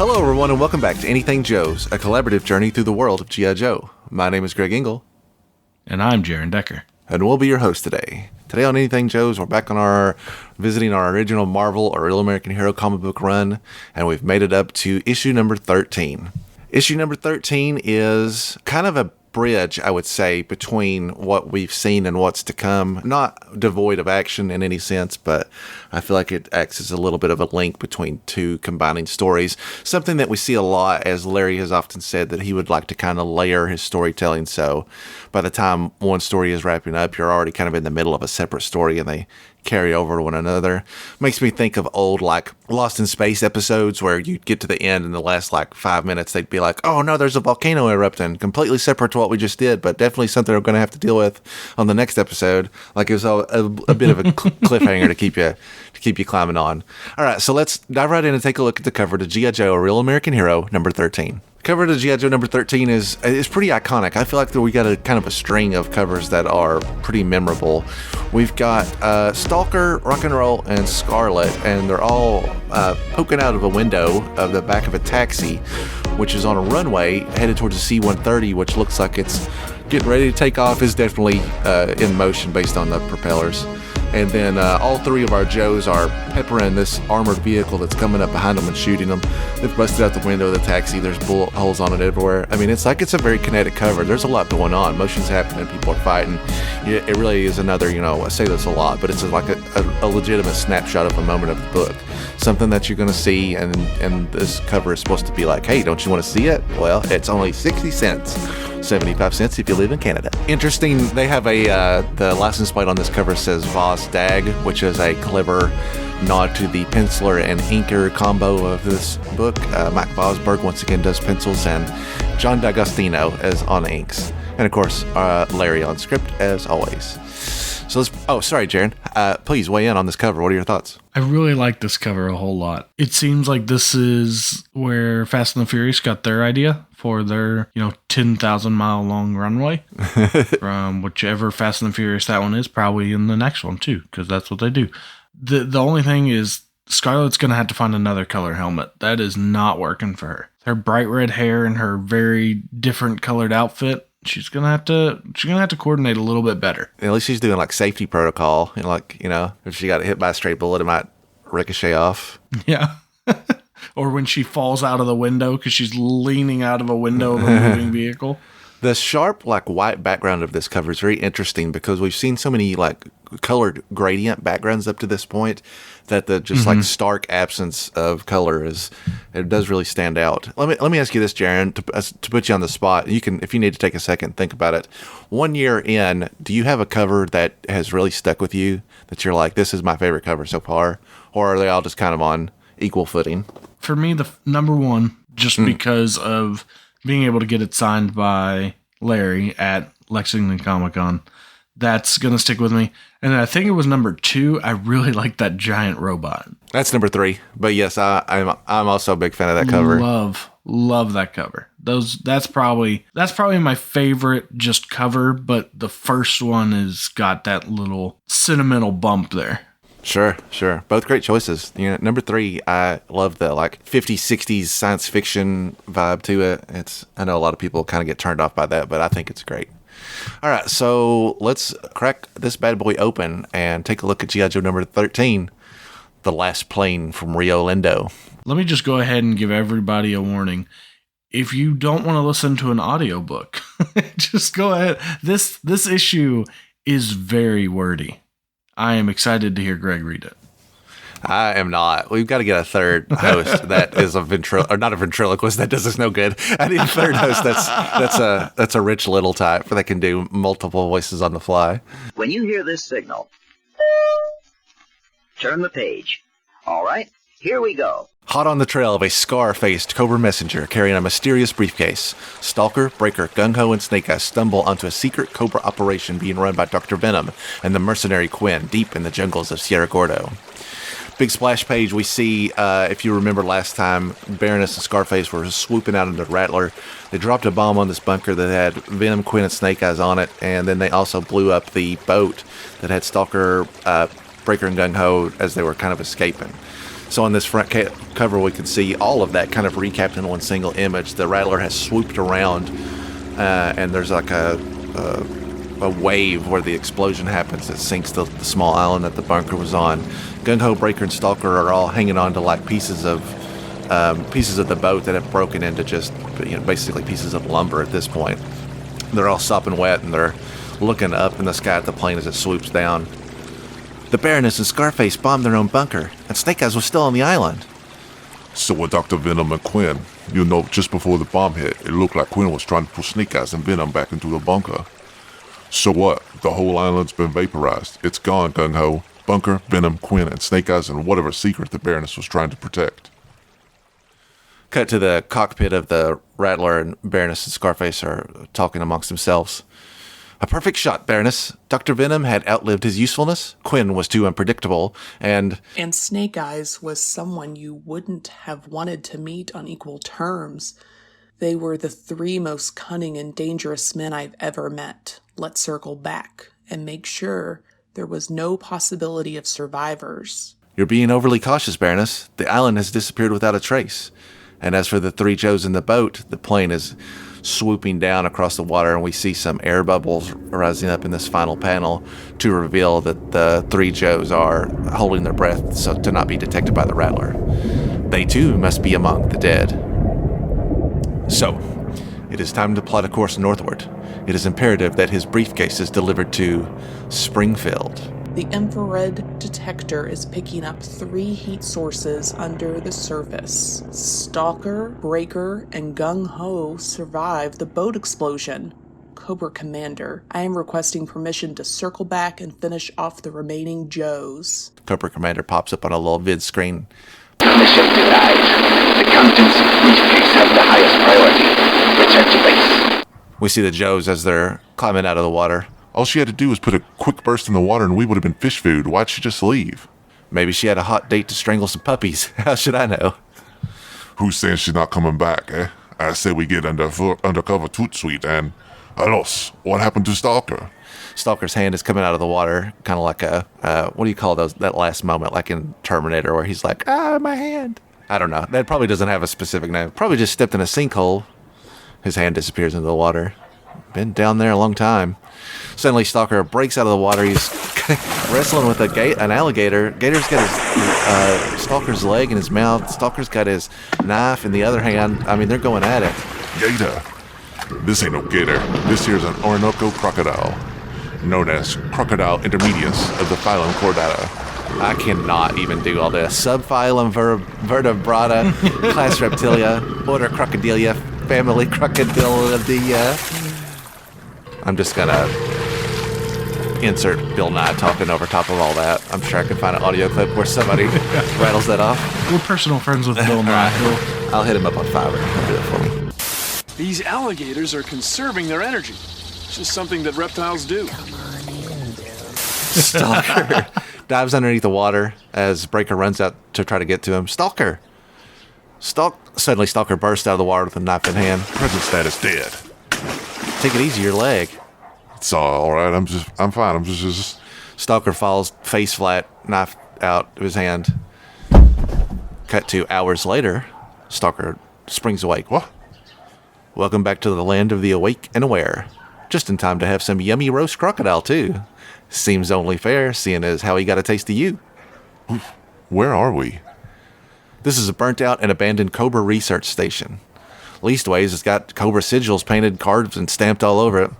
Hello, everyone, and welcome back to Anything Joe's, a collaborative journey through the world of G.I. Joe. My name is Greg Engel. And I'm Jaron Decker. And we'll be your host today. Today on Anything Joe's, we're back on visiting our original Marvel or Real American Hero comic book run, and we've made it up to issue number 13. Issue number 13 is kind of a bridge, I would say, between what we've seen and what's to come. Not devoid of action in any sense, but I feel like it acts as a little bit of a link between two combining stories. Something that we see a lot, as Larry has often said, that he would like to kind of layer his storytelling. So by the time one story is wrapping up, you're already kind of in the middle of a separate story and they carry over to one another. Makes me think of old, like, Lost in Space episodes where you'd get to the end in the last, 5 minutes, they'd be like, oh no, there's a volcano erupting, completely separate to what we just did, but definitely something we're going to have to deal with on the next episode. Like, it was a bit of a cliffhanger to keep you climbing on. All right, so let's dive right in and take a look at the cover to G.I. Joe, A Real American Hero, number 13. Cover to G.I. Joe number 13 is pretty iconic. I feel like we got a kind of a string of covers that are pretty memorable. We've got Stalker, Rock and Roll, and Scarlet, and they're all poking out of a window of the back of a taxi, which is on a runway headed towards a C-130, which looks like it's getting ready to take off. Is definitely in motion based on the propellers. And then all three of our Joes are peppering this armored vehicle that's coming up behind them and shooting them. They've busted out the window of the taxi. There's bullet holes on it everywhere. I mean, it's like it's a very kinetic cover. There's a lot going on. Motion's happening. People are fighting. It really is another, I say this a lot, but it's like a legitimate snapshot of a moment of the book. Something that you're going to see, and this cover is supposed to be like, hey, don't you want to see it? Well, it's only 60 cents. 75 cents if you live in Canada. Interesting, they have the license plate on this cover says Voss Dag, which is a clever nod to the penciler and inker combo of this book. Mike Vosberg once again does pencils, and John D'Agostino is on inks. And of course, Larry on script as always. So sorry, Jaron. Please weigh in on this cover. What are your thoughts? I really like this cover a whole lot. It seems like this is where Fast and the Furious got their idea for their, 10,000 mile long runway. From whichever Fast and the Furious that one is, probably in the next one too, because that's what they do. The only thing is, Scarlett's going to have to find another color helmet. That is not working for her. Her bright red hair and her very different colored outfit, she's gonna have to coordinate a little bit better. At least she's doing like safety protocol. If she got hit by a stray bullet, it might ricochet off. Yeah. Or when she falls out of the window because she's leaning out of a window of a moving vehicle. The sharp, white background of this cover is very interesting because we've seen so many, colored gradient backgrounds up to this point that the just, stark absence of color it does really stand out. Let me ask you this, Jaron, to put you on the spot. You can, if you need to take a second, think about it. 1 year in, do you have a cover that has really stuck with you that you're like, this is my favorite cover so far? Or are they all just kind of on equal footing? For me, the number one, just because of being able to get it signed by Larry at Lexington Comic-Con, that's going to stick with me. And I think it was number 2. I really like that giant robot. That's number 3. But yes, I'm also a big fan of that cover. Love that cover. That's probably my favorite just cover, but the first one has got that little sentimental bump there. Sure. Both great choices. Number 3, I love the 50s, 60s science fiction vibe to it. I know a lot of people kind of get turned off by that, but I think it's great. All right, so let's crack this bad boy open and take a look at G.I. Joe number 13, The Last Plane from Rio Lindo. Let me just go ahead and give everybody a warning. If you don't want to listen to an audiobook, just go ahead. This issue is very wordy. I am excited to hear Greg read it. I am not. We've got to get a third host that is not a ventriloquist. That does us no good. I need a third host that's a Rich Little type that can do multiple voices on the fly. When you hear this signal, turn the page. All right, here we go. Hot on the trail of a scar-faced Cobra messenger carrying a mysterious briefcase, Stalker, Breaker, Gung-Ho, and Snake Eyes stumble onto a secret Cobra operation being run by Dr. Venom and the mercenary Quinn deep in the jungles of Sierra Gordo. Big splash page, we see, if you remember last time, Baroness and Scarface were swooping out into Rattler. They dropped a bomb on this bunker that had Venom, Quinn, and Snake Eyes on it, and then they also blew up the boat that had Stalker, Breaker, and Gung-Ho as they were kind of escaping. So on this front cover, we can see all of that kind of recapped in one single image. The Rattler has swooped around, and there's like a wave where the explosion happens that sinks the small island that the bunker was on. Gung-Ho, Breaker, and Stalker are all hanging on to like pieces of the boat that have broken into just basically pieces of lumber at this point. They're all sopping wet, and they're looking up in the sky at the plane as it swoops down. The Baroness and Scarface bombed their own bunker, and Snake Eyes was still on the island. So were Dr. Venom and Quinn. Just before the bomb hit, it looked like Quinn was trying to pull Snake Eyes and Venom back into the bunker. So what? The whole island's been vaporized. It's gone, Gung-Ho. Bunker, Venom, Quinn, and Snake Eyes, and whatever secret the Baroness was trying to protect. Cut to the cockpit of the Rattler, and Baroness and Scarface are talking amongst themselves. A perfect shot, Baroness. Dr. Venom had outlived his usefulness. Quinn was too unpredictable, and Snake Eyes was someone you wouldn't have wanted to meet on equal terms. They were the 3 most cunning and dangerous men I've ever met. Let's circle back and make sure there was no possibility of survivors. You're being overly cautious, Baroness. The island has disappeared without a trace. And as for the 3 Joes in the boat, the plane is swooping down across the water, and we see some air bubbles rising up in this final panel to reveal that the 3 Joes are holding their breath so to not be detected by the Rattler. They too must be among the dead. So, it is time to plot a course northward. It is imperative that his briefcase is delivered to Springfield. The infrared detector is picking up 3 heat sources under the surface. Stalker, Breaker, and Gung-Ho survived the boat explosion. Cobra Commander, I am requesting permission to circle back and finish off the remaining Joes. Cobra Commander pops up on a little vid screen. Permission denied. The contents of briefcase have the highest priority. Return to base. We see the Joes as they're climbing out of the water. All she had to do was put a quick burst in the water and we would have been fish food. Why'd she just leave? Maybe she had a hot date to strangle some puppies. How should I know? Who's saying she's not coming back, eh? I say we get undercover toot suite and... Alos, what happened to Stalker? Stalker's hand is coming out of the water, kind of like a, what do you call that last moment, like in Terminator, where he's like, my hand. I don't know. That probably doesn't have a specific name. Probably just stepped in a sinkhole. His hand disappears into the water. Been down there a long time. Suddenly, Stalker breaks out of the water. He's wrestling with an alligator. Gator's got his Stalker's leg in his mouth. Stalker's got his knife in the other hand. I mean, they're going at it. Gator. This ain't no gator. This here's an Orinoco crocodile, known as Crocodile intermedius of the phylum Chordata. I cannot even do all this. Subphylum Vertebrata, class Reptilia, order Crocodilia, family Crocodilia. I'm just gonna insert Bill Nye talking over top of all that. I'm sure I can find an audio clip where somebody rattles that off. We're personal friends with Bill Nye. I'll hit him up on Fiverr. He'll do it for me. These alligators are conserving their energy. It's just something that reptiles do. Stalker dives underneath the water as Breaker runs out to try to get to him. Stalker! Suddenly, Stalker bursts out of the water with a knife in hand. Present status dead. Take it easy, your leg. It's all right. I'm fine. I'm just... Stalker falls face flat, knife out of his hand. Cut to hours later. Stalker springs awake. What? Welcome back to the land of the awake and aware. Just in time to have some yummy roast crocodile, too. Seems only fair, seeing as how he got a taste of you. Where are we? This is a burnt-out and abandoned Cobra research station. Leastways, it's got Cobra sigils painted, carved, and stamped all over it.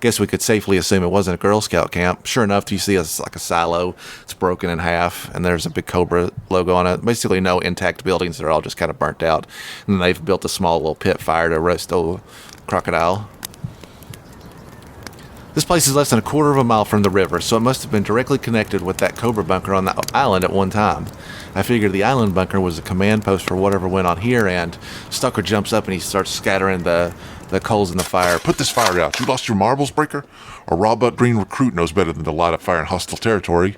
Guess we could safely assume it wasn't a Girl Scout camp. Sure enough, you see it's like a silo. It's broken in half, and there's a big Cobra logo on it. Basically, no intact buildings. They're all just kind of burnt out. And then they've built a small little pit fire to roast old crocodile. This place is less than a quarter of a mile from the river, so it must have been directly connected with that Cobra bunker on the island at one time. I figured the island bunker was a command post for whatever went on here, and Stalker jumps up and he starts scattering the coals in the fire. Put this fire out. You lost your marbles, Breaker? A raw butt green recruit knows better than to light a fire in hostile territory.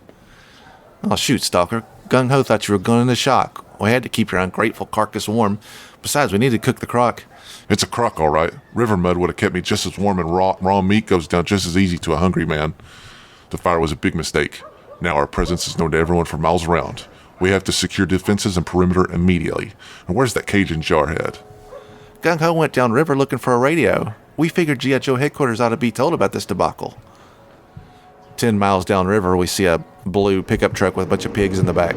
Oh, shoot, Stalker. Gung-Ho thought you were going into shock. We had to keep your ungrateful carcass warm. Besides, we need to cook the crock. It's a crock, all right. River mud would have kept me just as warm, and raw meat goes down just as easy to a hungry man. The fire was a big mistake. Now our presence is known to everyone for miles around. We have to secure defenses and perimeter immediately. And where's that Cajun jarhead? Gung Ho went downriver looking for a radio. We figured G.I. Joe headquarters ought to be told about this debacle. 10 miles downriver, we see a blue pickup truck with a bunch of pigs in the back.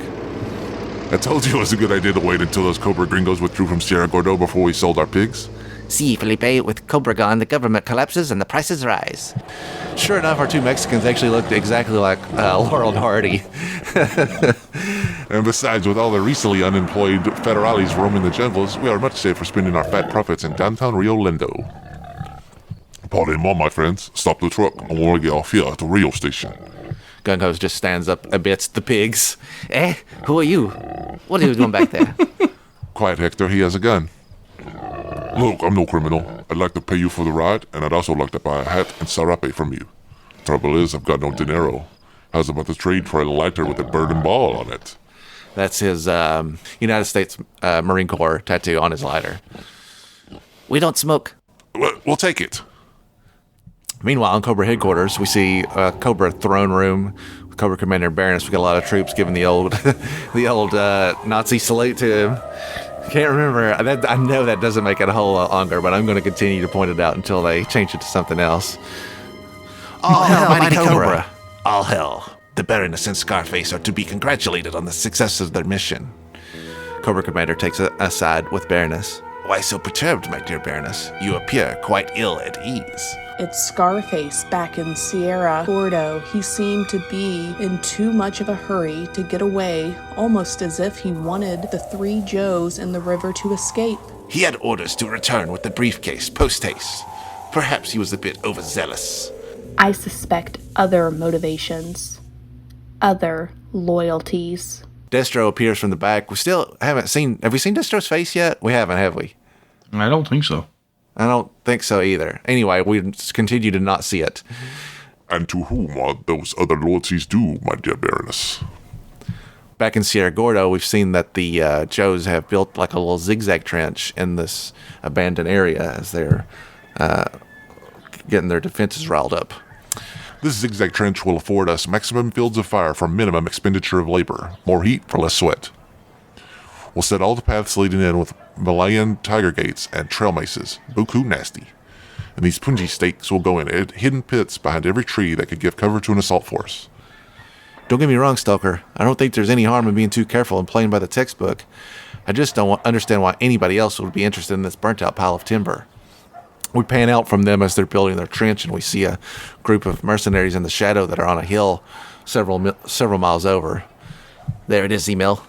I told you it was a good idea to wait until those Cobra gringos withdrew from Sierra Gordo before we sold our pigs. See, Felipe, with Cobra gone, the government collapses and the prices rise. Sure enough, our two Mexicans actually looked exactly like Laurel and Hardy. And besides, with all the recently unemployed federales roaming the jungles, we are much safer spending our fat profits in downtown Rio Lindo. Pardon, my friends. Stop the truck. I want to get off here at the Rio station. Gung Ho just stands up amidst the pigs. Who are you? What are you doing back there? Quiet, Hector. He has a gun. Look, I'm no criminal. I'd like to pay you for the ride, and I'd also like to buy a hat and sarape from you. Trouble is, I've got no dinero. How's about the trade for a lighter with a bird and ball on it? That's his United States Marine Corps tattoo on his lighter. We don't smoke. We'll take it. Meanwhile, on Cobra headquarters, we see a Cobra throne room with Cobra Commander Baroness. We got a lot of troops giving the old Nazi salute to him. Can't remember. I know that doesn't make it a whole lot longer, but I'm going to continue to point it out until they change it to something else. All hell, mighty Cobra. All hell. The Baroness and Scarface are to be congratulated on the success of their mission. Cobra Commander takes a side with Baroness. Why so perturbed, my dear Baroness? You appear quite ill at ease. It's Scarface back in Sierra Gordo. He seemed to be in too much of a hurry to get away, almost as if he wanted the three Joes in the river to escape. He had orders to return with the briefcase post-haste. Perhaps he was a bit overzealous. I suspect other motivations. Other loyalties. Destro appears from the back. We still haven't seen... Have we seen Destro's face yet? We haven't, have we? I don't think so. I don't think so either. Anyway, we continue to not see it. And to whom are those other loyalties due, my dear Baroness? Back in Sierra Gordo, we've seen that the Joes have built like a little zigzag trench in this abandoned area as they're getting their defenses riled up. This zigzag trench will afford us maximum fields of fire for minimum expenditure of labor. More heat for less sweat. We'll set all the paths leading in with Malayan tiger gates and trail maces. Buku nasty. And these punji stakes will go in hidden pits behind every tree that could give cover to an assault force. Don't get me wrong, Stalker. I don't think there's any harm in being too careful and playing by the textbook. I just don't understand why anybody else would be interested in this burnt-out pile of timber. We pan out from them as they're building their trench, and we see a group of mercenaries in the shadow that are on a hill several miles over. There it is, Emil.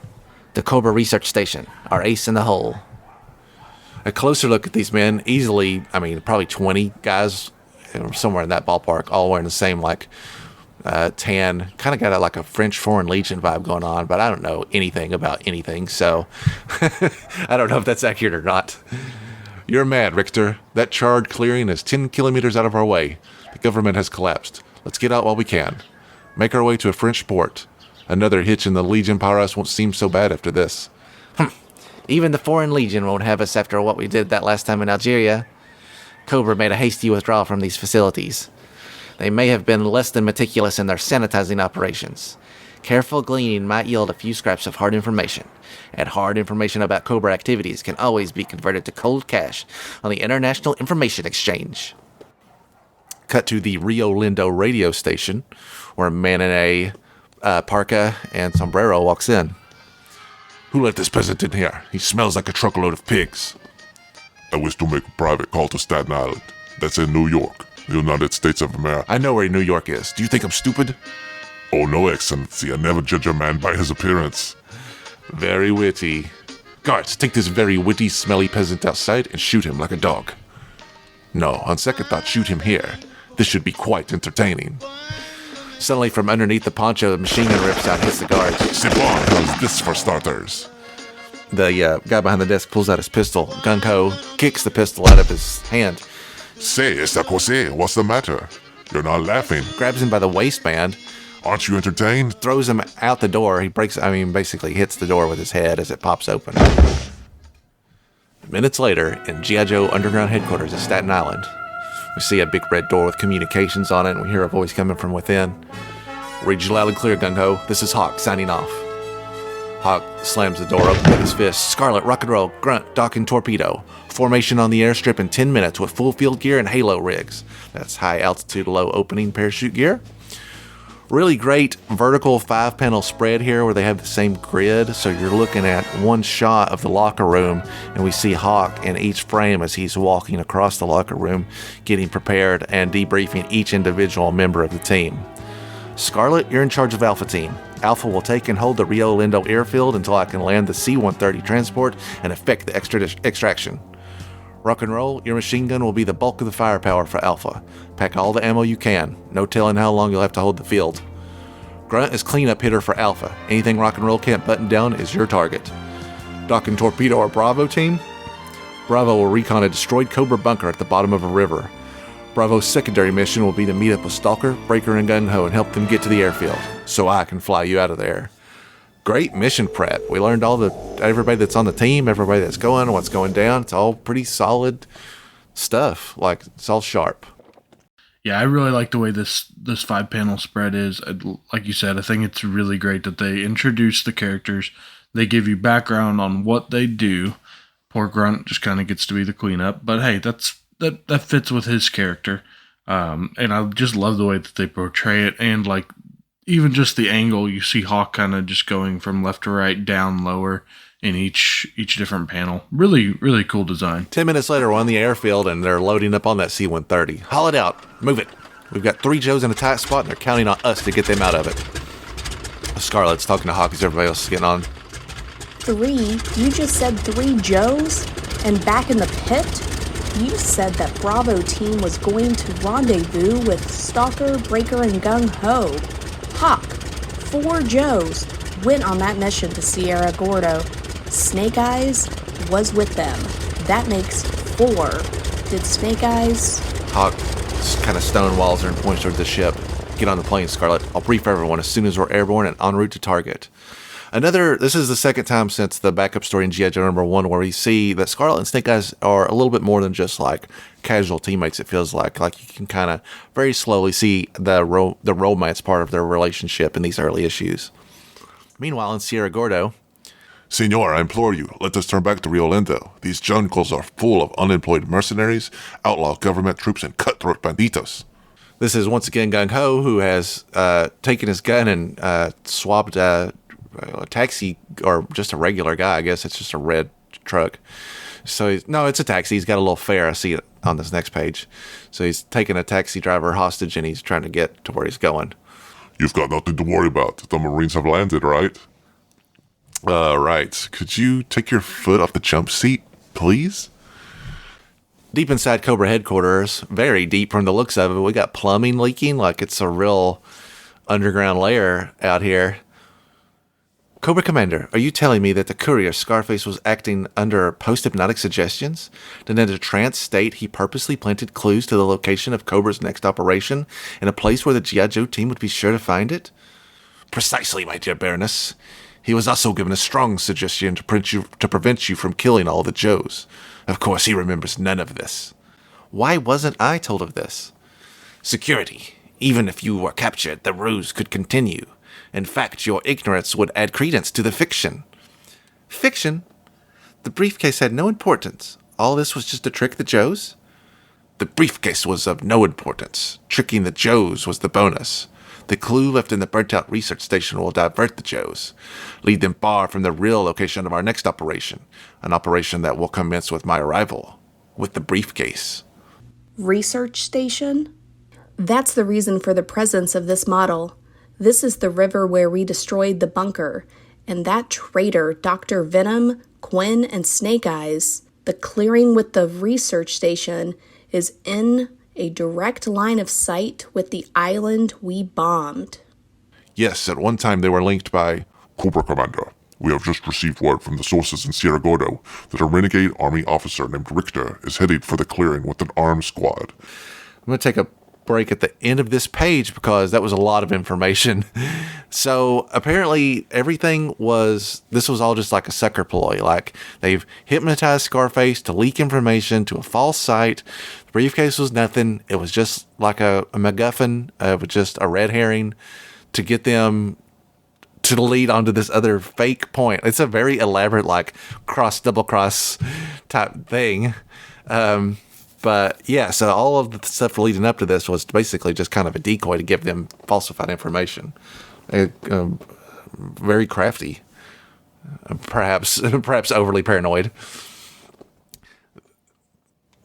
The Cobra Research Station, our ace in the hole. A closer look at these men, probably 20 guys, somewhere in that ballpark, all wearing the same, tan, kind of got a French Foreign Legion vibe going on, but I don't know anything about anything, so I don't know if that's accurate or not. You're mad, Richter. That charred clearing is 10 kilometers out of our way. The government has collapsed. Let's get out while we can. Make our way to a French port. Another hitch in the Legion Paras won't seem so bad after this. Even the Foreign Legion won't have us after what we did that last time in Algeria. Cobra made a hasty withdrawal from these facilities. They may have been less than meticulous in their sanitizing operations. Careful gleaning might yield a few scraps of hard information, and hard information about Cobra activities can always be converted to cold cash on the International Information Exchange. Cut to the Rio Lindo radio station, where a man in a parka and sombrero walks in. Who let this peasant in here? He smells like a truckload of pigs. I wish to make a private call to Staten Island. That's in New York, the United States of America. I know where New York is. Do you think I'm stupid? Oh, no, Excellency. I never judge a man by his appearance. Very witty. Guards, take this very witty, smelly peasant outside and shoot him like a dog. No, on second thought, shoot him here. This should be quite entertaining. Suddenly, from underneath the poncho, the machine gun rips out and hits the guards. C'est bon, how's this for starters? The guy behind the desk pulls out his pistol. Gung Ho kicks the pistol out of his hand. Say, Esta Jose, what's the matter? You're not laughing. Grabs him by the waistband. Aren't you entertained? Throws him out the door. He basically hits the door with his head as it pops open. Minutes later, in G.I. Joe Underground Headquarters at Staten Island, we see a big red door with communications on it, and we hear a voice coming from within. Read you loud and clear, Gung Ho. This is Hawk, signing off. Hawk slams the door open with his fist. Scarlet, rock and roll, grunt, dock, and torpedo. Formation on the airstrip in 10 minutes with full field gear and halo rigs. That's high altitude, low opening parachute gear. Really great vertical 5-panel spread here where they have the same grid. So you're looking at one shot of the locker room, and we see Hawk in each frame as he's walking across the locker room, getting prepared and debriefing each individual member of the team. Scarlet, you're in charge of Alpha Team. Alpha will take and hold the Rio Lindo airfield until I can land the C-130 transport and effect the extraction. Rock and roll, your machine gun will be the bulk of the firepower for Alpha. Pack all the ammo you can. No telling how long you'll have to hold the field. Grunt is cleanup hitter for Alpha. Anything rock and roll can't button down is your target. Dock and torpedo our Bravo team. Bravo will recon a destroyed Cobra bunker at the bottom of a river. Bravo's secondary mission will be to meet up with Stalker, Breaker, and Gung Ho and help them get to the airfield, so I can fly you out of there. Great mission prep. We learned everybody that's on the team, everybody that's going, what's going down. It's all pretty solid stuff. Like, it's all sharp. Yeah, I really like the way this 5-panel spread is. Like you said, I think it's really great that they introduce the characters. They give you background on what they do. Poor Grunt just kind of gets to be the cleanup. But hey, that fits with his character. And I just love the way that they portray it. And like, even just the angle, you see Hawk kind of just going from left to right, down, lower in each different panel. Really, really cool design. 10 minutes later, we're on the airfield, and they're loading up on that C-130. Haul it out. Move it. We've got 3 Joes in a tight spot, and they're counting on us to get them out of it. Scarlet's talking to Hawk as everybody else is getting on. 3? You just said 3 Joes? And back in the pit? You said that Bravo team was going to rendezvous with Stalker, Breaker, and Gung Ho. Hawk, 4 Joes went on that mission to Sierra Gordo. Snake Eyes was with them. That makes 4. Did Snake Eyes? Hawk kind of stonewalls her and points toward the ship. Get on the plane, Scarlet. I'll brief everyone as soon as we're airborne and en route to target. This is the second time since the backup story in G.I. Joe number 1 where we see that Scarlet and Snake Eyes are a little bit more than just like casual teammates, it feels like. Like, you can kind of very slowly see the romance part of their relationship in these early issues. Meanwhile, in Sierra Gordo, Senor, I implore you, let us turn back to Rio Lindo. These jungles are full of unemployed mercenaries, outlaw government troops, and cutthroat banditos. This is once again Gung Ho, who has taken his gun and swapped a taxi, or just a regular guy, I guess. It's just a red truck. So it's a taxi. He's got a little fare. I see it on this next page. So he's taking a taxi driver hostage, and he's trying to get to where he's going. You've got nothing to worry about. The Marines have landed, right? Right. Could you take your foot off the jump seat, please? Deep inside Cobra headquarters, very deep from the looks of it, we got plumbing leaking like it's a real underground lair out here. Cobra Commander, are you telling me that the courier Scarface was acting under post-hypnotic suggestions? That in a trance state he purposely planted clues to the location of Cobra's next operation in a place where the G.I. Joe team would be sure to find it? Precisely, my dear Baroness. He was also given a strong suggestion to prevent you from killing all the Joes. Of course, he remembers none of this. Why wasn't I told of this? Security. Even if you were captured, the ruse could continue. In fact, your ignorance would add credence to the fiction. Fiction? The briefcase had no importance. All this was just to trick the Joes? The briefcase was of no importance. Tricking the Joes was the bonus. The clue left in the burnt-out research station will divert the Joes, lead them far from the real location of our next operation, an operation that will commence with my arrival, with the briefcase. Research station? That's the reason for the presence of this model. This is the river where we destroyed the bunker, and that traitor, Dr. Venom, Quinn, and Snake Eyes, the clearing with the research station, is in a direct line of sight with the island we bombed. Yes, at one time they were linked by Cobra Commander. We have just received word from the sources in Sierra Gordo that a renegade army officer named Richter is headed for the clearing with an armed squad. I'm going to take a break at the end of this page because that was a lot of information. So apparently this was all just like a sucker ploy. Like, they've hypnotized Scarface to leak information to a false site. The briefcase was nothing. It was just like a MacGuffin, just a red herring to get them to lead onto this other fake point. It's a very elaborate, like, double cross type thing. But yeah, so all of the stuff leading up to this was basically just kind of a decoy to give them falsified information. Very crafty. Perhaps overly paranoid.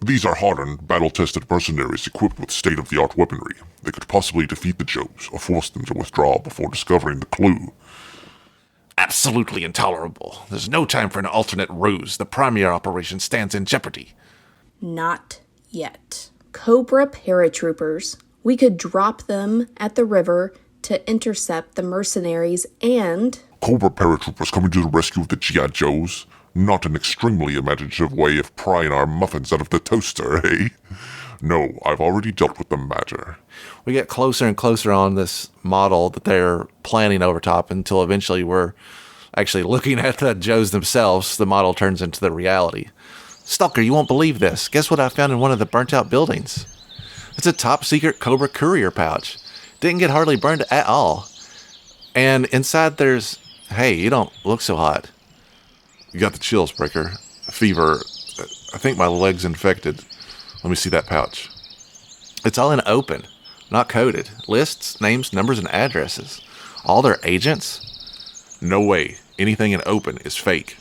These are hardened, battle-tested mercenaries equipped with state-of-the-art weaponry. They could possibly defeat the Joes or force them to withdraw before discovering the clue. Absolutely intolerable. There's no time for an alternate ruse. The primary operation stands in jeopardy. Not yet. Cobra paratroopers. We could drop them at the river to intercept the mercenaries and... Cobra paratroopers coming to the rescue of the G.I. Joes? Not an extremely imaginative way of prying our muffins out of the toaster, eh? No, I've already dealt with the matter. We get closer and closer on this model that they're planning over top until eventually we're actually looking at the Joes themselves. The model turns into the reality. Stalker, you won't believe this. Guess what I found in one of the burnt-out buildings? It's a top-secret Cobra courier pouch. Didn't get hardly burned at all. And inside there's... Hey, you don't look so hot. You got the chills, Breaker. Fever. I think my leg's infected. Let me see that pouch. It's all in open, not coded. Lists, names, numbers, and addresses. All their agents? No way. Anything in open is fake.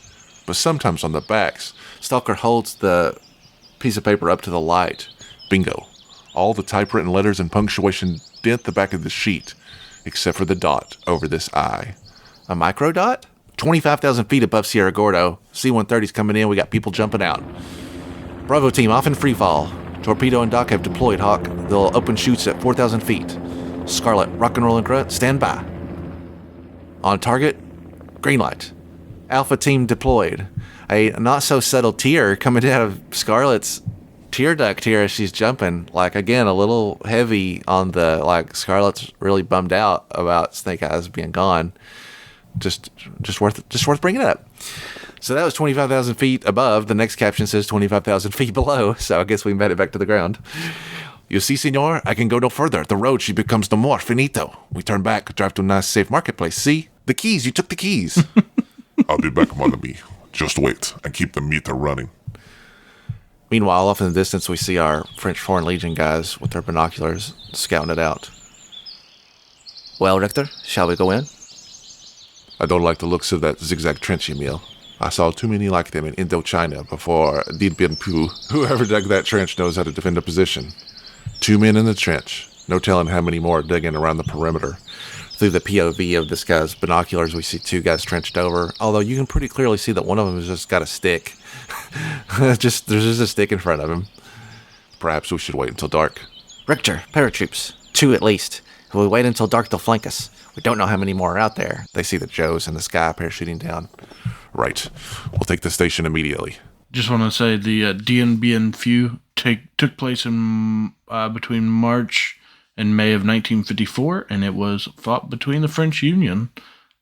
But sometimes on the backs... Stalker holds the piece of paper up to the light. Bingo. All the typewritten letters and punctuation dent the back of the sheet, except for the dot over this I. A micro dot? 25,000 feet above Sierra Gordo. C-130's coming in. We got people jumping out. Bravo team off in free fall. Torpedo and Doc have deployed Hawk. They'll open shoots at 4,000 feet. Scarlet, rock and roll and grunt, stand by. On target, green light. Alpha team deployed. A not-so-subtle tear coming out of Scarlet's tear duct here as she's jumping. Like, again, a little heavy on the, like, Scarlet's really bummed out about Snake Eyes being gone. Just worth bringing up. So that was 25,000 feet above. The next caption says 25,000 feet below. So I guess we made it back to the ground. You see, senor, I can go no further. The road, she becomes no more. Finito. We turn back, drive to a nice, safe marketplace. See? The keys. You took the keys. I'll be back, mon ami. Just wait and keep the meter running. Meanwhile, off in the distance, we see our French Foreign Legion guys with their binoculars scouting it out. Well, Richter, shall we go in? I don't like the looks of that zigzag trench, Emil. I saw too many like them in Indochina before Dien Bien Phu. Whoever dug that trench knows how to defend a position. 2 men in the trench. No telling how many more digging around the perimeter. Through the POV of this guy's binoculars, we see 2 guys trenched over. Although you can pretty clearly see that one of them has just got a stick. There's just a stick in front of him. Perhaps we should wait until dark. Richter, paratroops. 2 at least. If we wait until dark, they'll flank us. We don't know how many more are out there. They see the Joes in the sky parachuting down. Right. We'll take the station immediately. Just want to say the Dien Bien Phu took place in between March and May of 1954, and it was fought between the French Union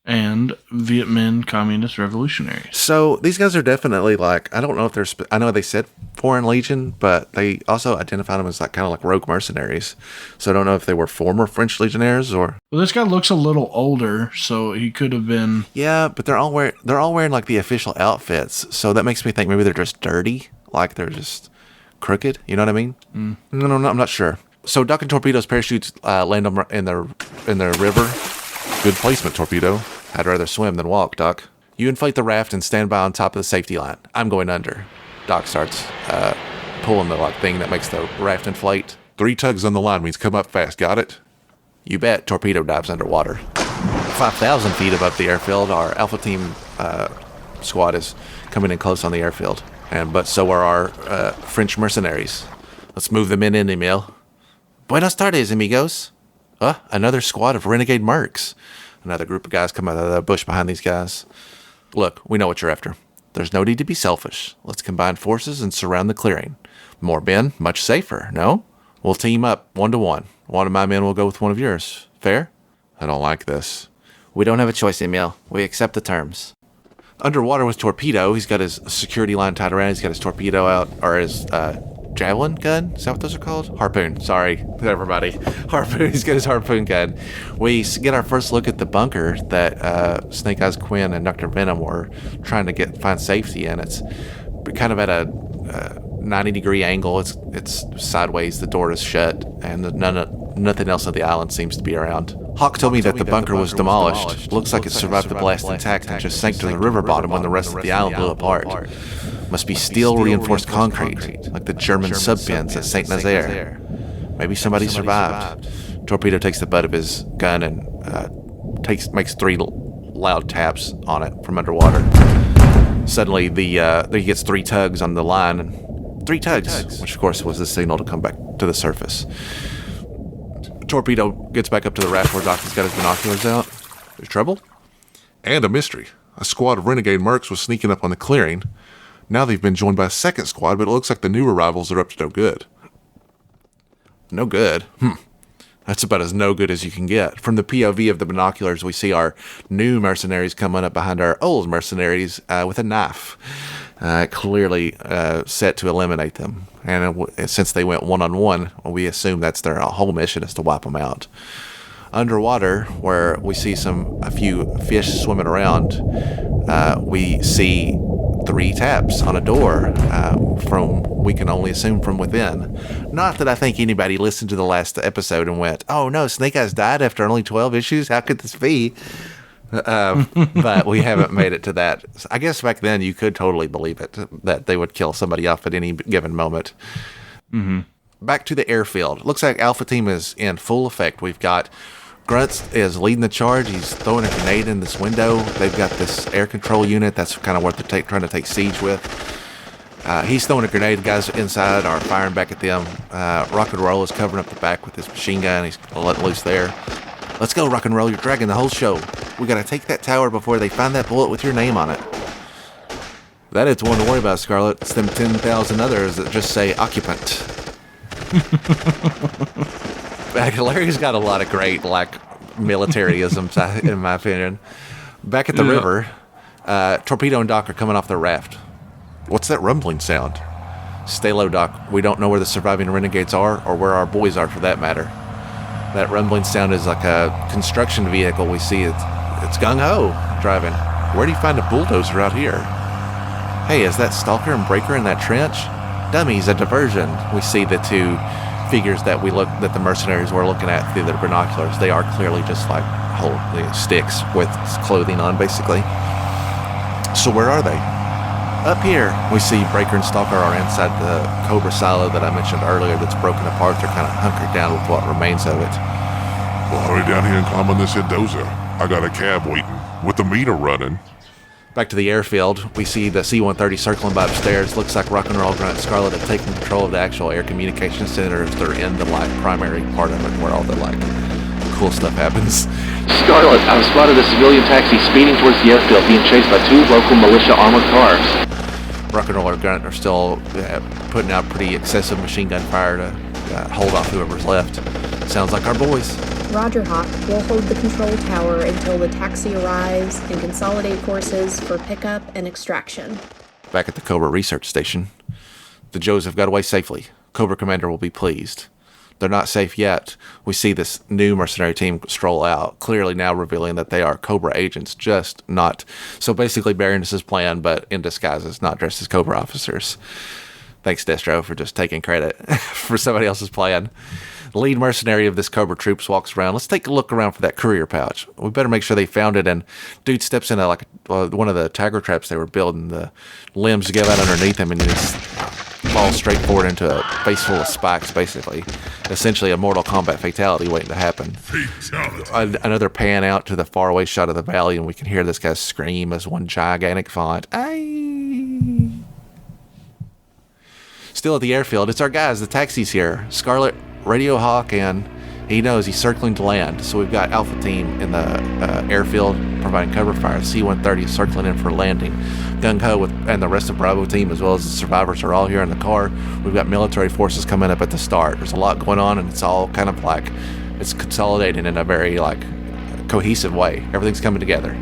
and Viet Minh Communist Revolutionaries. So these guys are definitely like, I don't know if they're, I know they said Foreign Legion, but they also identified them as like kind of like rogue mercenaries. So I don't know if they were former French legionnaires or. Well, this guy looks a little older, so he could have been. Yeah, but they're all wearing like the official outfits. So that makes me think maybe they're just dirty, like they're just crooked. You know what I mean? No, I'm not sure. So Duck and Torpedo's parachutes land them in the river. Good placement, Torpedo. I'd rather swim than walk, Doc. You inflate the raft and stand by on top of the safety line. I'm going under. Doc starts pulling the thing that makes the raft inflate. 3 tugs on the line means come up fast. Got it? You bet. Torpedo dives underwater. 5,000 feet above the airfield, our Alpha Team squad is coming in close on the airfield. But so are our French mercenaries. Let's move them in, Emil. Buenas tardes, amigos. Another squad of renegade mercs. Another group of guys come out of the bush behind these guys. Look, we know what you're after. There's no need to be selfish. Let's combine forces and surround the clearing. More men, much safer, no? We'll team up 1-to-1. One of my men will go with one of yours. Fair? I don't like this. We don't have a choice, Emil. We accept the terms. Underwater with Torpedo, he's got his security line tied around. He's got his torpedo out, or his javelin gun? Is that what those are called? Harpoon. Sorry, everybody. Harpoon. He's got his harpoon gun. We get our first look at the bunker that Snake Eyes Quinn and Dr. Venom were trying to find safety in. It's kind of at a 90-degree angle. It's sideways. The door is shut, and nothing else on the island seems to be around. Hawk told me that the bunker was demolished. Looks like it survived the blast intact and just sank to the river bottom when the rest of the island blew apart. Must be steel reinforced concrete, like the German sub-pens at Saint Nazaire. Maybe somebody survived. Torpedo takes the butt of his gun and makes 3 loud taps on it from underwater. Suddenly, he gets 3 tugs on the line, and 3 tugs, which of course was the signal to come back to the surface. Torpedo gets back up to the raft where Doc has got his binoculars out. There's trouble? And a mystery. A squad of renegade mercs was sneaking up on the clearing. Now they've been joined by a second squad, but it looks like the new arrivals are up to no good. No good? That's about as no good as you can get. From the POV of the binoculars, we see our new mercenaries coming up behind our old mercenaries with a knife, clearly set to eliminate them. And since they went one-on-one, we assume that's their whole mission is to wipe them out. Underwater, where we see a few fish swimming around, we see 3 taps on a door we can only assume from within. Not that I think anybody listened to the last episode and went, oh no, Snake Eyes died after only 12 issues? How could this be? But we haven't made it to that. I guess back then you could totally believe it, that they would kill somebody off at any given moment. Mm-hmm. Back to the airfield. Looks like Alpha Team is in full effect. We've got Grunts is leading the charge. He's throwing a grenade in this window. They've got this air control unit. That's kind of what they're trying to take siege with. He's throwing a grenade. The guys inside are firing back at them. Rock and Roll is covering up the back with his machine gun. He's letting loose there. Let's go, Rock and Roll. You're dragging the whole show. We got to take that tower before they find that bullet with your name on it. That ain't one to worry about, Scarlet. It's them 10,000 others that just say occupant. Larry's got a lot of great, militaryisms, in my opinion. Back at the river, Torpedo and Doc are coming off their raft. What's that rumbling sound? Stay low, Doc. We don't know where the surviving renegades are, or where our boys are, for that matter. That rumbling sound is like a construction vehicle. We see it's gung-ho driving. Where do you find a bulldozer out here? Hey, is that Stalker and Breaker in that trench? Dummies, a diversion. We see the 2 figures that the mercenaries were looking at through their binoculars. They are clearly just sticks with clothing on, basically. So where are they? Up here, we see Breaker and Stalker are inside the Cobra silo that I mentioned earlier that's broken apart. They're kind of hunkered down with what remains of it. Well, hurry down here and climb on this here dozer. I got a cab waiting, with the meter running. Back to the airfield, we see the C-130 circling by upstairs. Looks like Rock and Roll, Grunt, and Scarlet have taken control of the actual air communication center. They're in the primary part of it where all the cool stuff happens. Scarlet, I've spotted a civilian taxi speeding towards the airfield, being chased by 2 local militia armored cars. Rock and Roll and Grunt are still putting out pretty excessive machine gun fire to hold off whoever's left. Sounds like our boys. Roger, Hawk. We'll hold the control tower until the taxi arrives and consolidate forces for pickup and extraction. Back at the Cobra research station, the Joes have got away safely. Cobra Commander will be pleased. They're not safe yet. We see this new mercenary team stroll out, clearly now revealing that they are Cobra agents, just not... So basically bearing his plan, but in disguises, not dressed as Cobra officers. Thanks, Destro, for just taking credit for somebody else's plan. The lead mercenary of this Cobra troops walks around. Let's take a look around for that courier pouch. We better make sure they found it. And dude steps into one of the tiger traps they were building. The limbs give out underneath him and he just falls straight forward into a face full of spikes, basically. Essentially a Mortal Kombat fatality waiting to happen. Fatality. Another pan out to the faraway shot of the valley, and we can hear this guy scream as one gigantic font. Aye. Still at the airfield, it's our guys, the taxis here. Scarlet, Radio Hawk, and he knows he's circling to land. So we've got Alpha Team in the airfield providing cover fire. C-130 is circling in for landing. Gung-Ho and the rest of Bravo Team, as well as the survivors, are all here in the car. We've got military forces coming up at the start. There's a lot going on, and it's all kind of it's consolidating in a very cohesive way. Everything's coming together.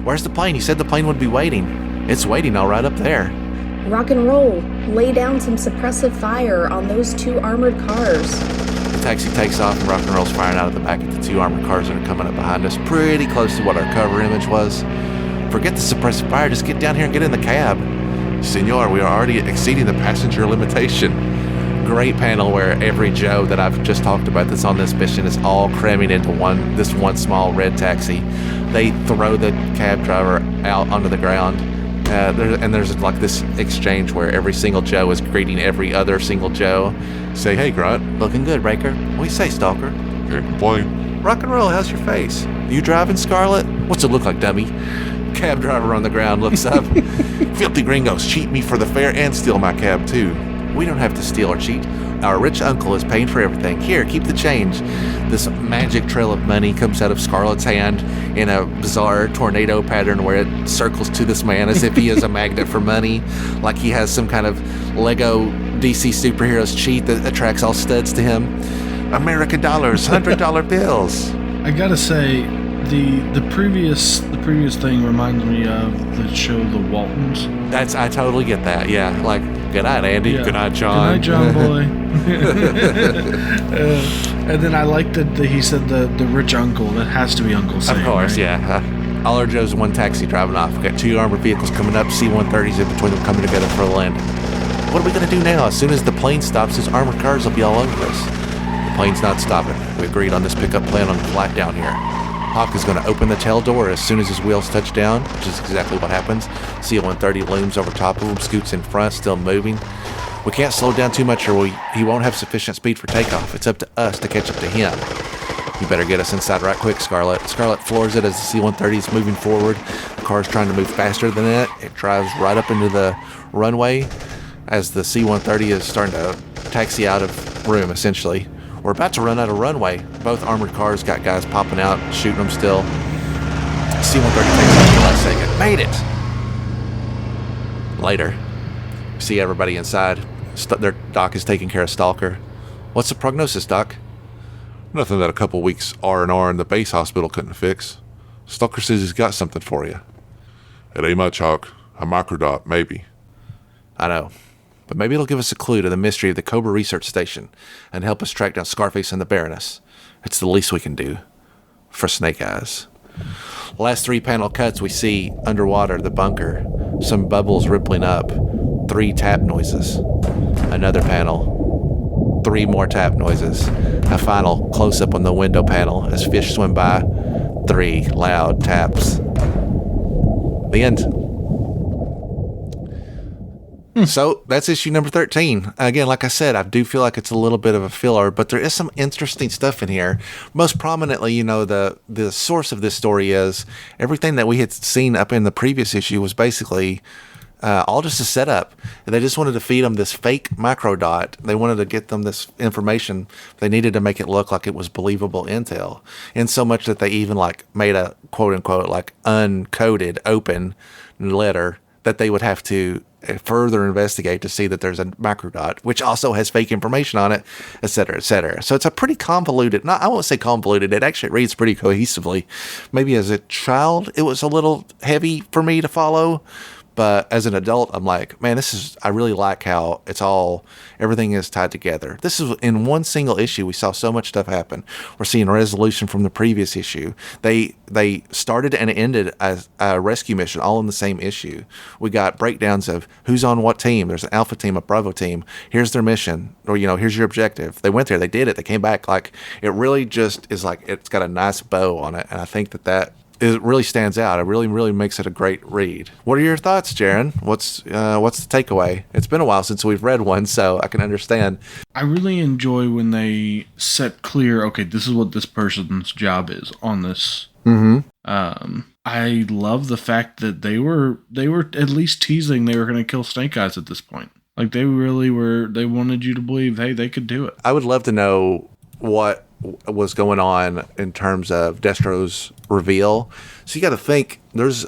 Where's the plane? He said the plane would be waiting. It's waiting all right up there. Rock and roll. Lay down some suppressive fire on those 2 armored cars. The taxi takes off and rock and roll's firing out of the back at the 2 armored cars that are coming up behind us, pretty close to what our cover image was. Forget the suppressive fire, just get down here and get in the cab. Senor, we are already exceeding the passenger limitation. Great panel where every Joe that I've just talked about that's on this mission is all cramming into this one small red taxi. They throw the cab driver out onto the ground. There's like this exchange where every single Joe is greeting every other single Joe. Say, hey, Grunt. Looking good, Breaker. What do you say, Stalker? Can't complain. Rock and roll, how's your face? You driving, Scarlet? What's it look like, dummy? Cab driver on the ground looks up. Filthy gringos cheat me for the fare and steal my cab, too. We don't have to steal or cheat. Our rich uncle is paying for everything. Here, keep the change. This magic trail of money comes out of Scarlet's hand in a bizarre tornado pattern where it circles to this man as if he is a magnet for money, like he has some kind of Lego DC superheroes cheat that attracts all studs to him. American dollars, $100 bills. I gotta say, the previous thing reminds me of the show The Waltons. I totally get that. Yeah, like good night, Andy. Yeah. Good night, John. Good night, John boy. And then I like that he said the rich uncle. That has to be Uncle Sam. Of course, right? yeah. All our Joes in one taxi driving off. We got 2 armored vehicles coming up, C-130s in between them coming together for a landing. What are we gonna do now? As soon as the plane stops, those armored cars will be all over us. The plane's not stopping. We agreed on this pickup plan on the flight down here. Hawk is going to open the tail door as soon as his wheels touch down, which is exactly what happens. C-130 looms over top of him, scoots in front, still moving. We can't slow down too much or he won't have sufficient speed for takeoff. It's up to us to catch up to him. You better get us inside right quick, Scarlet. Scarlet floors it as the C-130 is moving forward. The car's trying to move faster than it. It drives right up into the runway as the C-130 is starting to taxi out of room, essentially. We're about to run out of runway. Both armored cars got guys popping out, shooting them still. C-130 takes off the last second. Made it! Later. See everybody inside. Their Doc is taking care of Stalker. What's the prognosis, Doc? Nothing that a couple weeks R&R in the base hospital couldn't fix. Stalker says he's got something for you. It ain't much, Hawk. A microdot, maybe. I know. But maybe it'll give us a clue to the mystery of the Cobra research station and help us track down Scarface and the Baroness. It's the least we can do. For Snake Eyes. Last 3 panel cuts, we see underwater the bunker. Some bubbles rippling up. 3 tap noises. Another panel. 3 more tap noises. A final close-up on the window panel as fish swim by. 3 loud taps. The end. So that's issue number 13. Again, like I said, I do feel like it's a little bit of a filler, but there is some interesting stuff in here. Most prominently, the source of this story is everything that we had seen up in the previous issue was basically all just a setup. They just wanted to feed them this fake microdot. They wanted to get them this information. They needed to make it look like it was believable intel. In so much that they even made a quote unquote uncoded open letter that they would have to further investigate to see that there's a microdot, which also has fake information on it, et cetera, et cetera. So it's a pretty convoluted, I won't say convoluted, it actually reads pretty cohesively. Maybe as a child, it was a little heavy for me to follow, but as an adult, I'm like, man, I really like how everything is tied together. This is in one single issue. We saw so much stuff happen. We're seeing a resolution from the previous issue. They started and ended as a rescue mission all in the same issue. We got breakdowns of who's on what team. There's an Alpha team, a Bravo team. Here's their mission, or here's your objective. They went there, they did it, they came back. It really just is it's got a nice bow on it, and I think that it really stands out. It really, really makes it a great read. What are your thoughts, Jaron? What's the takeaway? It's been a while since we've read one, so I can understand. I really enjoy when they set clear, okay, this is what this person's job is on this. Mm-hmm. I love the fact that they were at least teasing they were going to kill Snake Eyes at this point. They really were. They wanted you to believe, hey, they could do it. I would love to know what was going on in terms of Destro's reveal. So you got to think there's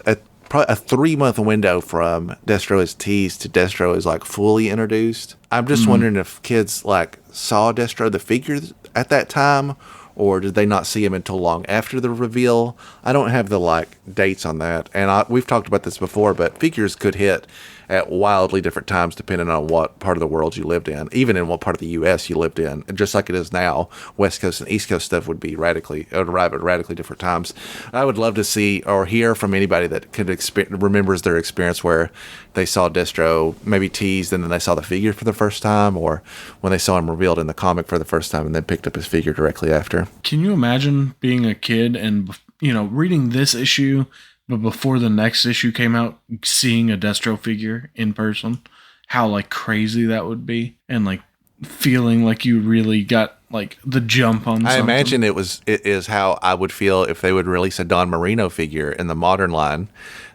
probably a 3-month window from Destro is teased to Destro is fully introduced. I'm just wondering if kids saw Destro the figure at that time, or did they not see him until long after the reveal? I don't have the dates on that, and we've talked about this before, but figures could hit at wildly different times depending on what part of the world you lived in, even in what part of the U.S. you lived in. And just like it is now, West Coast and East Coast stuff would arrive at radically different times. I would love to see or hear from anybody that remembers their experience where they saw Destro maybe teased and then they saw the figure for the first time, or when they saw him revealed in the comic for the first time and then picked up his figure directly after. Can you imagine being a kid and, reading this issue, but before the next issue came out, seeing a Destro figure in person? How, like, crazy that would be, and, like, feeling like you really got, like, the jump on something. I imagine it is how I would feel if they would release a Don Marino figure in the modern line.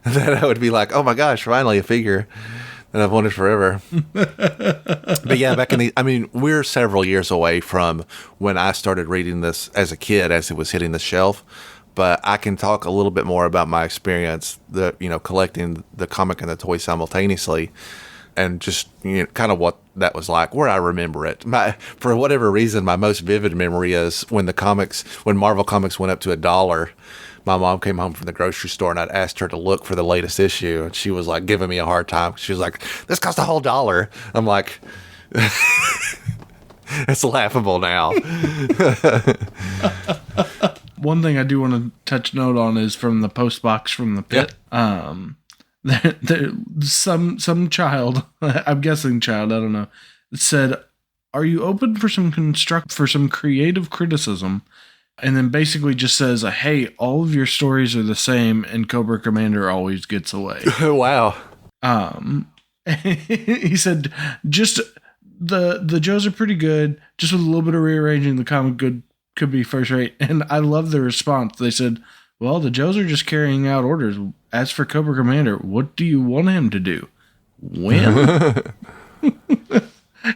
That I would be like, oh my gosh, finally a figure that I've wanted forever. But yeah, we're several years away from when I started reading this as a kid, as it was hitting the shelf. But I can talk a little bit more about my experience, collecting the comic and the toy simultaneously, and just kind of what that was like, where I remember it. For whatever reason, my most vivid memory is when Marvel Comics went up to $1. My mom came home from the grocery store and I'd asked her to look for the latest issue, and she was like giving me a hard time. She was like, "This cost a whole $1." I'm like, it's laughable now. One thing I do want to touch note on is from the post box from the pit. Some child, I'm guessing child, I don't know, said, "Are you open for some creative criticism?" And then basically just says, "Hey, all of your stories are the same, and Cobra Commander always gets away." Wow. He said, "Just the Joes are pretty good. Just with a little bit of rearranging, the comic could be first rate." And I love the response. They said, "Well, the Joes are just carrying out orders. As for Cobra Commander, what do you want him to do? Win?"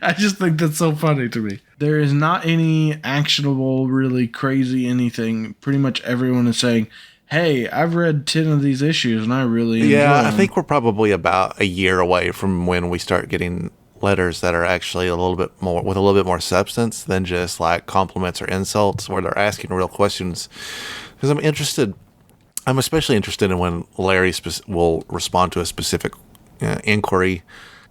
I just think that's so funny to me. There is not any actionable, really crazy anything. Pretty much everyone is saying, "Hey, I've read 10 of these issues and I really enjoy them." I think we're probably about a year away from when we start getting letters that are actually with a little bit more substance than just like compliments or insults, where they're asking real questions. Because I'm especially interested in when Larry will respond to a specific inquiry,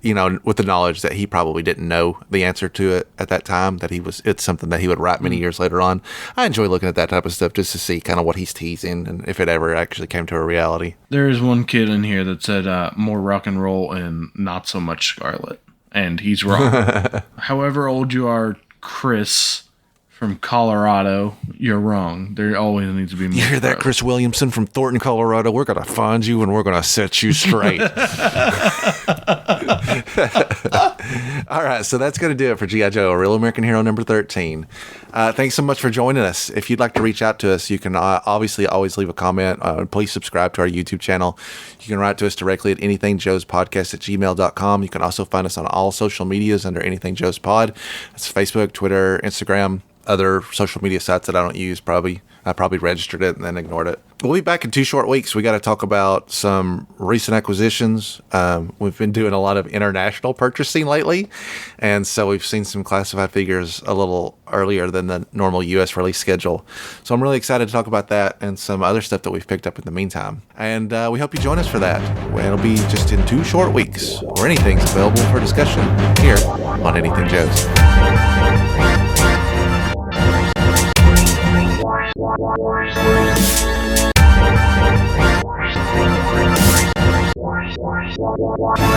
with the knowledge that he probably didn't know the answer to it at that time, it's something that he would write many years later on. I enjoy looking at that type of stuff just to see kind of what he's teasing and if it ever actually came to a reality. There is one kid in here that said more rock and roll and not so much Scarlet. And he's wrong. However old you are, Chris from Colorado, you're wrong. There always needs to be more. You hear that, Chris Williamson from Thornton, Colorado? We're going to find you and we're going to set you straight. All right, so that's going to do it for G.I. Joe, A Real American Hero number 13. Thanks so much for joining us. If you'd like to reach out to us, you can obviously always leave a comment. Please subscribe to our YouTube channel. You can write to us directly at anythingjoespodcast@gmail.com. You can also find us on all social medias under Anything Joe's Pod. That's Facebook, Twitter, Instagram, other social media sites that I don't use. I probably registered it and then ignored it. We'll be back in 2 short weeks. We got to talk about some recent acquisitions. We've been doing a lot of international purchasing lately, and so we've seen some classified figures a little earlier than the normal U.S. release schedule. So I'm really excited to talk about that and some other stuff that we've picked up in the meantime. And we hope you join us for that. It'll be just in 2 short weeks, where anything's available for discussion here on Anything Joe's. Wow.